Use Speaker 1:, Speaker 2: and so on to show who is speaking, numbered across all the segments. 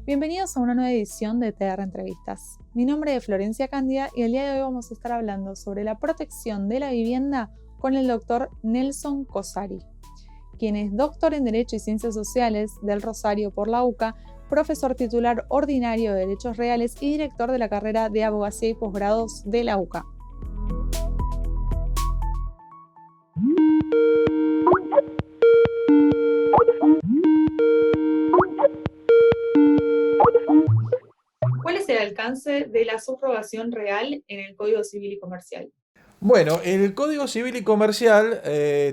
Speaker 1: Bienvenidos a una nueva edición de TR Entrevistas. Mi nombre es Florencia Candia y el día de hoy vamos a estar hablando sobre la protección de la vivienda con el doctor Nelson Cosari, quien es doctor en Derecho y Ciencias Sociales del Rosario por la UCA, profesor titular ordinario de Derechos Reales y director de la carrera de Abogacía y Posgrados de la UCA. ¿Cuál es el alcance de la subrogación real en el Código Civil y Comercial?
Speaker 2: Bueno, el Código Civil y Comercial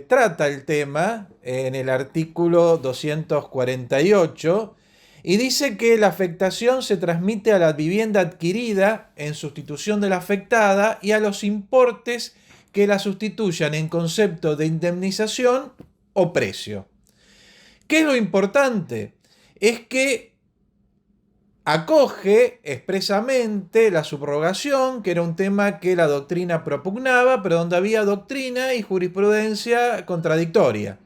Speaker 2: trata el tema en el artículo 248 y dice que la afectación se transmite a la vivienda adquirida en sustitución de la afectada y a los importes que la sustituyan en concepto de indemnización o precio. ¿Qué es lo importante? Es que acoge expresamente la subrogación, que era un tema que la doctrina propugnaba, pero donde había doctrina y jurisprudencia contradictoria.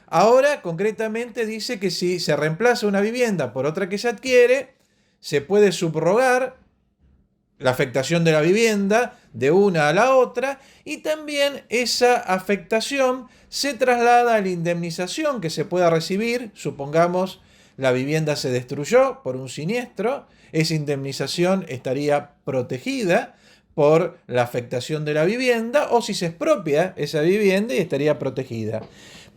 Speaker 2: Ahora, concretamente, dice que si se reemplaza una vivienda por otra que se adquiere, se puede subrogar la afectación de la vivienda de una a la otra y también esa afectación se traslada a la indemnización que se pueda recibir, supongamos la vivienda se destruyó por un siniestro, esa indemnización estaría protegida por la afectación de la vivienda o si se expropia esa vivienda y estaría protegida.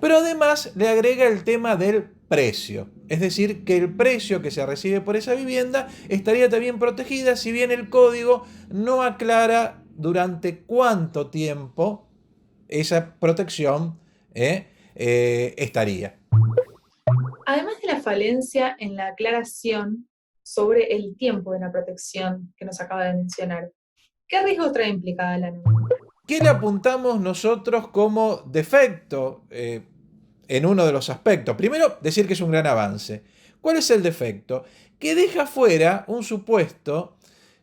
Speaker 2: Pero además le agrega el tema del precio, es decir, que el precio que se recibe por esa vivienda estaría también protegida, si bien el código no aclara durante cuánto tiempo esa protección estaría.
Speaker 1: Además de la falencia en la aclaración sobre el tiempo de la protección que nos acaba de mencionar, ¿qué riesgo trae implicada la norma?
Speaker 2: ¿Qué le apuntamos nosotros como defecto en uno de los aspectos? Primero, decir que es un gran avance. ¿Cuál es el defecto? Que deja fuera un supuesto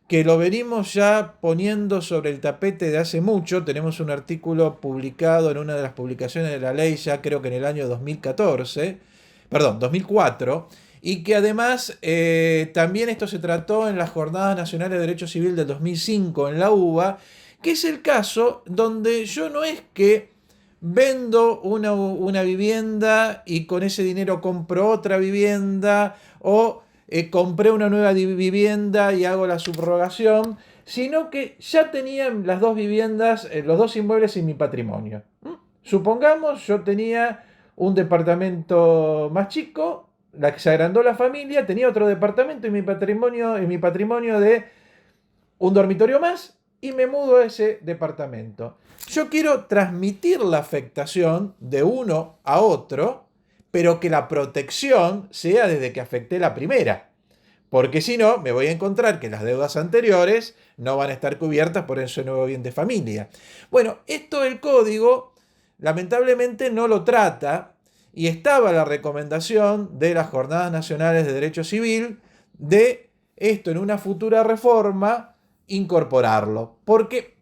Speaker 2: que lo venimos ya poniendo sobre el tapete de hace mucho. Tenemos un artículo publicado en una de las publicaciones de la ley, ya creo que en el año 2004, y que además también esto se trató en las Jornadas Nacionales de Derecho Civil del 2005 en la UBA, que es el caso donde yo no es que vendo una vivienda y con ese dinero compro otra vivienda o compré una nueva vivienda y hago la subrogación, sino que ya tenía las dos viviendas, los dos inmuebles en mi patrimonio. Supongamos yo tenía un departamento más chico, la que se agrandó la familia, tenía otro departamento en mi patrimonio de un dormitorio más y me mudo a ese departamento. Yo quiero transmitir la afectación de uno a otro, pero que la protección sea desde que afecté la primera. Porque si no, me voy a encontrar que las deudas anteriores no van a estar cubiertas por ese nuevo bien de familia. Bueno, esto el código lamentablemente no lo trata y estaba la recomendación de las Jornadas Nacionales de Derecho Civil de esto en una futura reforma incorporarlo, porque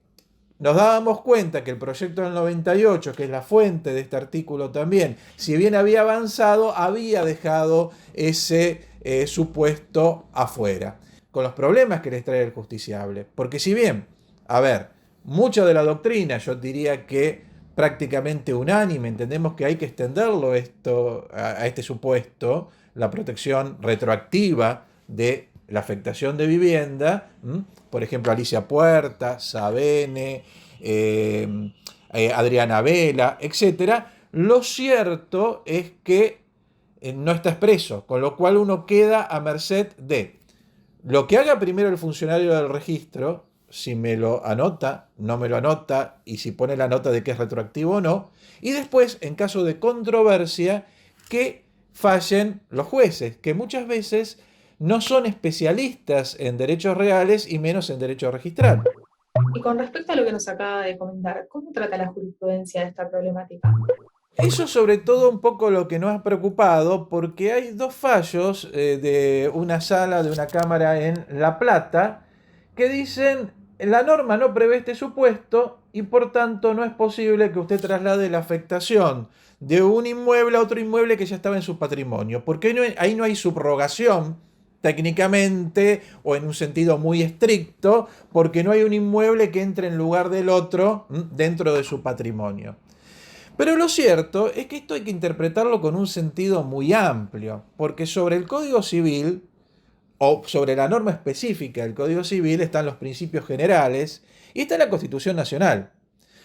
Speaker 2: nos dábamos cuenta que el proyecto del 98, que es la fuente de este artículo también, si bien había avanzado, había dejado ese supuesto afuera, con los problemas que les trae el justiciable. Porque si bien, a ver, mucho de la doctrina, yo diría que prácticamente unánime, entendemos que hay que extenderlo a este supuesto, la protección retroactiva de la afectación de vivienda, por ejemplo Alicia Puerta, Sabene, Adriana Vela, etc. Lo cierto es que no está expreso, con lo cual uno queda a merced de lo que haga primero el funcionario del registro, si me lo anota, no me lo anota, y si pone la nota de que es retroactivo o no, y después, en caso de controversia, que fallen los jueces, que muchas veces no son especialistas en derechos reales y menos en derecho registral.
Speaker 1: Y con respecto a lo que nos acaba de comentar, ¿cómo trata la jurisprudencia de esta problemática?
Speaker 2: Eso sobre todo un poco lo que nos ha preocupado, porque hay dos fallos de una sala, de una cámara en La Plata, que dicen la norma no prevé este supuesto y por tanto no es posible que usted traslade la afectación de un inmueble a otro inmueble que ya estaba en su patrimonio, porque ahí no hay subrogación técnicamente o en un sentido muy estricto, porque no hay un inmueble que entre en lugar del otro dentro de su patrimonio. Pero lo cierto es que esto hay que interpretarlo con un sentido muy amplio, porque sobre el Código Civil o sobre la norma específica del Código Civil están los principios generales y está la Constitución Nacional.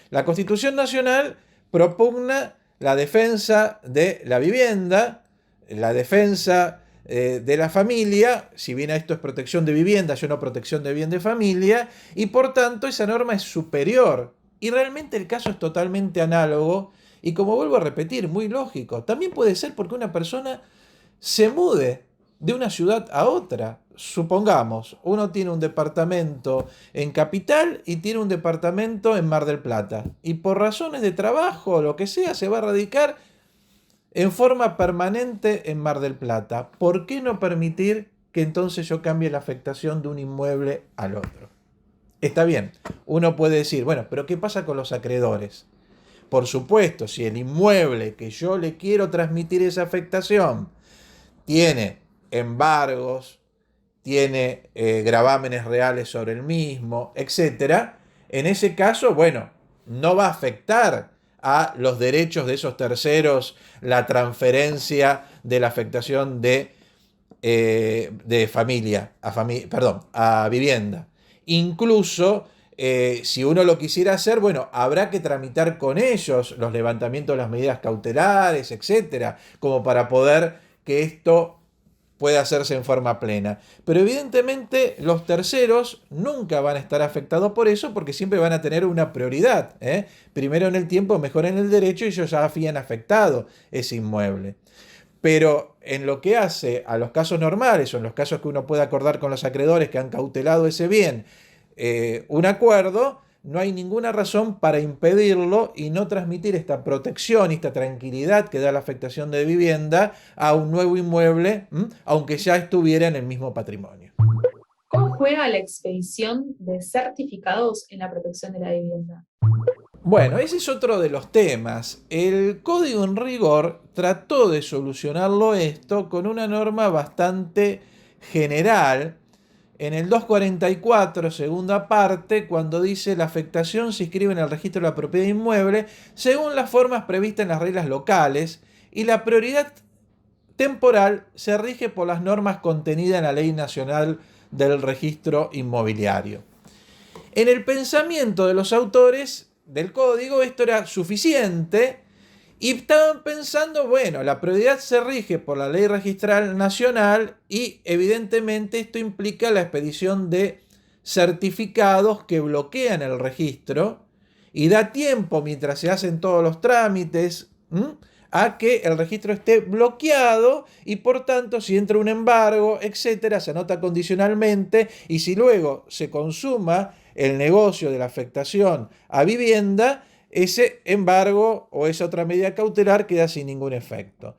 Speaker 2: La Constitución Nacional propugna la defensa de la vivienda, la defensa de la familia, si bien esto es protección de vivienda, yo no protección de bien de familia, y por tanto esa norma es superior. Y realmente el caso es totalmente análogo y, como vuelvo a repetir, muy lógico. También puede ser porque una persona se mude de una ciudad a otra. Supongamos, uno tiene un departamento en Capital y tiene un departamento en Mar del Plata. Y por razones de trabajo o lo que sea, se va a radicar en forma permanente en Mar del Plata. ¿Por qué no permitir que entonces yo cambie la afectación de un inmueble al otro? Está bien, uno puede decir, bueno, pero ¿qué pasa con los acreedores? Por supuesto, si el inmueble que yo le quiero transmitir esa afectación tiene embargos, tiene gravámenes reales sobre el mismo, etc., en ese caso, bueno, no va a afectar a los derechos de esos terceros la transferencia de la afectación de familia, a vivienda. Incluso, si uno lo quisiera hacer, bueno, habrá que tramitar con ellos los levantamientos de las medidas cautelares, etcétera, como para poder que esto pueda hacerse en forma plena. Pero evidentemente los terceros nunca van a estar afectados por eso porque siempre van a tener una prioridad. Primero en el tiempo, mejor en el derecho, y ellos ya habían afectado ese inmueble. Pero en lo que hace a los casos normales o en los casos que uno puede acordar con los acreedores que han cautelado ese bien, un acuerdo, no hay ninguna razón para impedirlo y no transmitir esta protección y esta tranquilidad que da la afectación de vivienda a un nuevo inmueble, aunque ya estuviera en el mismo patrimonio.
Speaker 1: ¿Cómo juega la expedición de certificados en la protección de la vivienda?
Speaker 2: Bueno, ese es otro de los temas. El código en rigor trató de solucionarlo esto con una norma bastante general en el 244, segunda parte, cuando dice la afectación se inscribe en el registro de la propiedad inmueble según las formas previstas en las reglas locales y la prioridad temporal se rige por las normas contenidas en la Ley Nacional del Registro Inmobiliario. En el pensamiento de los autores del código esto era suficiente y estaban pensando, bueno, la prioridad se rige por la Ley Registral Nacional y evidentemente esto implica la expedición de certificados que bloquean el registro y da tiempo mientras se hacen todos los trámites a que el registro esté bloqueado y por tanto si entra un embargo, etcétera, se anota condicionalmente y si luego se consuma el negocio de la afectación a vivienda, ese embargo o esa otra medida cautelar queda sin ningún efecto.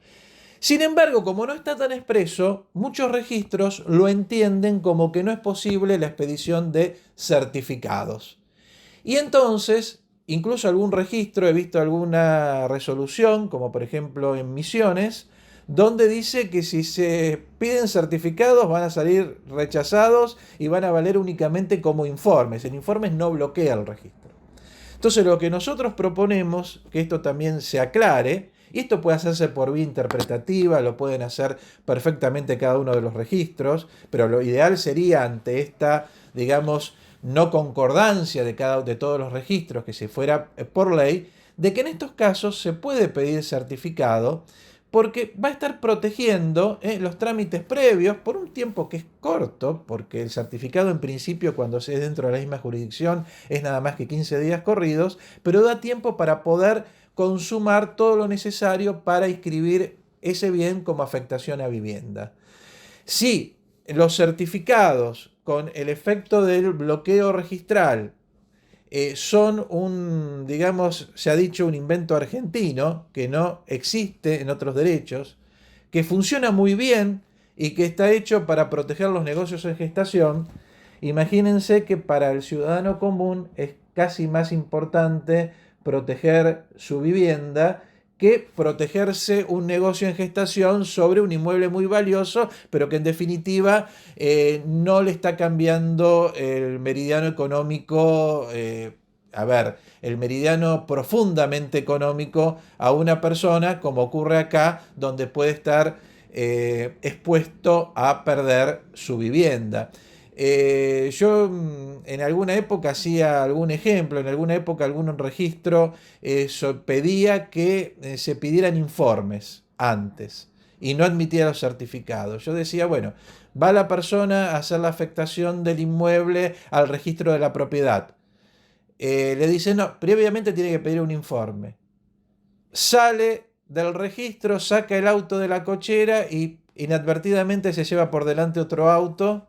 Speaker 2: Sin embargo, como no está tan expreso, muchos registros lo entienden como que no es posible la expedición de certificados. Y entonces, incluso algún registro, he visto alguna resolución, como por ejemplo en Misiones, donde dice que si se piden certificados van a salir rechazados y van a valer únicamente como informes. El informe no bloquea el registro. Entonces lo que nosotros proponemos, que esto también se aclare, y esto puede hacerse por vía interpretativa, lo pueden hacer perfectamente cada uno de los registros, pero lo ideal sería ante esta, digamos, no concordancia de todos los registros, que se fuera por ley, de que en estos casos se puede pedir certificado porque va a estar protegiendo los trámites previos por un tiempo que es corto, porque el certificado en principio cuando se es dentro de la misma jurisdicción es nada más que 15 días corridos, pero da tiempo para poder consumar todo lo necesario para inscribir ese bien como afectación a vivienda. Si los certificados con el efecto del bloqueo registral son digamos, se ha dicho un invento argentino que no existe en otros derechos, que funciona muy bien y que está hecho para proteger los negocios en gestación, Imagínense que para el ciudadano común es casi más importante proteger su vivienda que protegerse un negocio en gestación sobre un inmueble muy valioso, pero que en definitiva no le está cambiando el meridiano económico, el meridiano profundamente económico a una persona, como ocurre acá, donde puede estar expuesto a perder su vivienda. Yo en alguna época hacía algún ejemplo, en alguna época algún registro pedía que se pidieran informes antes y no admitía los certificados. Yo decía, bueno, va la persona a hacer la afectación del inmueble al registro de la propiedad. Le dice, no, previamente tiene que pedir un informe. Sale del registro, saca el auto de la cochera y inadvertidamente se lleva por delante otro auto,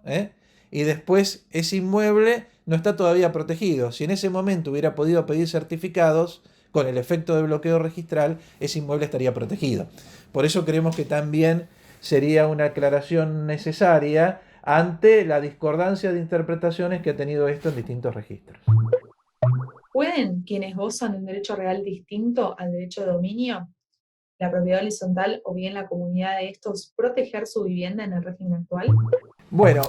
Speaker 2: y después ese inmueble no está todavía protegido. Si en ese momento hubiera podido pedir certificados, con el efecto de bloqueo registral, ese inmueble estaría protegido. Por eso creemos que también sería una aclaración necesaria ante la discordancia de interpretaciones que ha tenido esto en distintos registros.
Speaker 1: ¿Pueden quienes gozan de un derecho real distinto al derecho de dominio, la propiedad horizontal o bien la comunidad de estos, proteger su vivienda en el régimen actual?
Speaker 2: Bueno,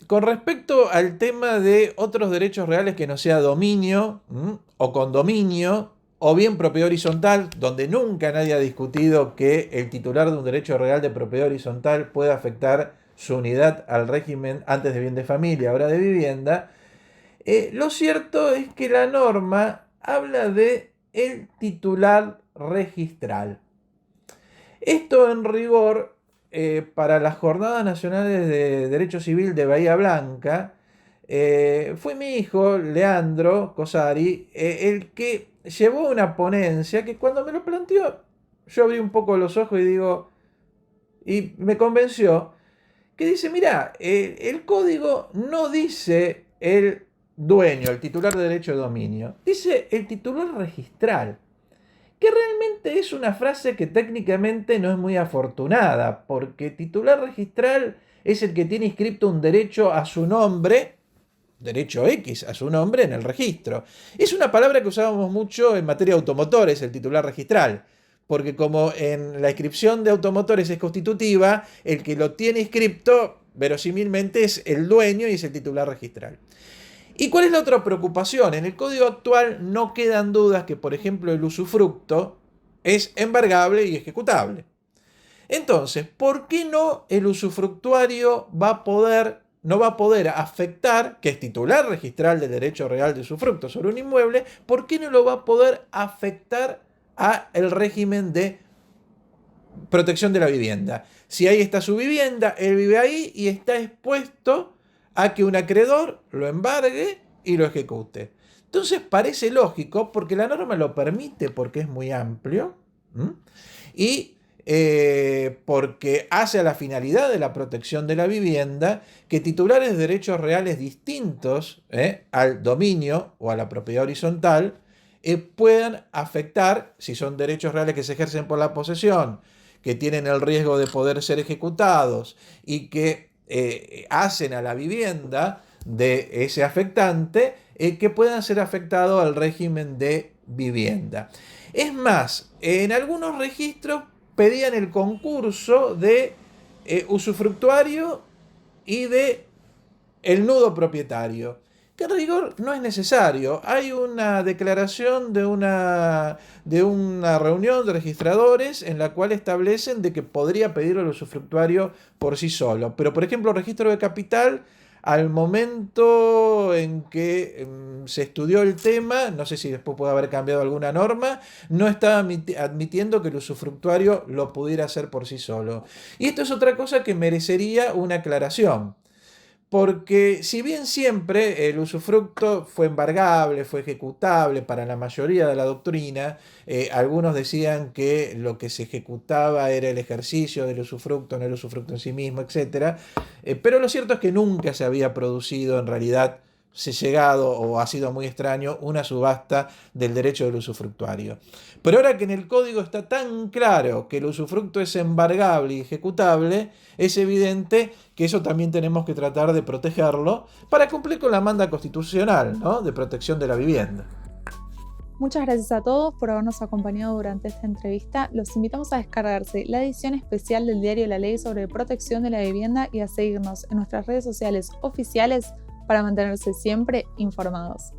Speaker 2: con respecto al tema de otros derechos reales que no sea dominio o condominio, o bien propiedad horizontal, donde nunca nadie ha discutido que el titular de un derecho real de propiedad horizontal pueda afectar su unidad al régimen antes de bien de familia, ahora de vivienda, lo cierto es que la norma habla de el titular registral. Esto en rigor, para las Jornadas Nacionales de Derecho Civil de Bahía Blanca, fue mi hijo, Leandro Cosari, el que llevó una ponencia que cuando me lo planteó, yo abrí un poco los ojos y digo, y me convenció, que dice, mira, el código no dice el dueño, el titular de derecho de dominio, dice el titular registral, que realmente es una frase que técnicamente no es muy afortunada, porque titular registral es el que tiene inscrito un derecho a su nombre, derecho X, a su nombre en el registro. Es una palabra que usábamos mucho en materia de automotores, el titular registral, porque como en la inscripción de automotores es constitutiva, el que lo tiene inscripto verosímilmente es el dueño y es el titular registral. ¿Y cuál es la otra preocupación? En el código actual no quedan dudas que, por ejemplo, el usufructo es embargable y ejecutable. Entonces, ¿por qué no el usufructuario no va a poder afectar, que es titular registral del derecho real de usufructo sobre un inmueble, por qué no lo va a poder afectar al régimen de protección de la vivienda? Si ahí está su vivienda, él vive ahí y está expuesto a que un acreedor lo embargue y lo ejecute. Entonces parece lógico, porque la norma lo permite, porque es muy amplio, y porque hace a la finalidad de la protección de la vivienda, que titulares de derechos reales distintos al dominio o a la propiedad horizontal puedan afectar, si son derechos reales que se ejercen por la posesión, que tienen el riesgo de poder ser ejecutados y que hacen a la vivienda de ese afectante, que puedan ser afectados al régimen de vivienda. Es más, en algunos registros pedían el concurso de usufructuario y de el nudo propietario, que en rigor no es necesario. Hay una declaración de una reunión de registradores en la cual establecen de que podría pedirlo el usufructuario por sí solo. Pero, por ejemplo, el registro de capital, al momento en que se estudió el tema, no sé si después puede haber cambiado alguna norma, no estaba admitiendo que el usufructuario lo pudiera hacer por sí solo. Y esto es otra cosa que merecería una aclaración. Porque si bien siempre el usufructo fue embargable, fue ejecutable para la mayoría de la doctrina, algunos decían que lo que se ejecutaba era el ejercicio del usufructo, no el usufructo en sí mismo, etc. Pero lo cierto es que nunca se había producido en realidad llegado o ha sido muy extraño una subasta del derecho del usufructuario. Pero ahora que en el código está tan claro que el usufructo es embargable y ejecutable, es evidente que eso también tenemos que tratar de protegerlo para cumplir con la manda constitucional, ¿no?, de protección de la vivienda.
Speaker 1: Muchas gracias a todos por habernos acompañado durante esta entrevista. Los invitamos a descargarse la edición especial del diario La Ley sobre protección de la vivienda y a seguirnos en nuestras redes sociales oficiales para mantenerse siempre informados.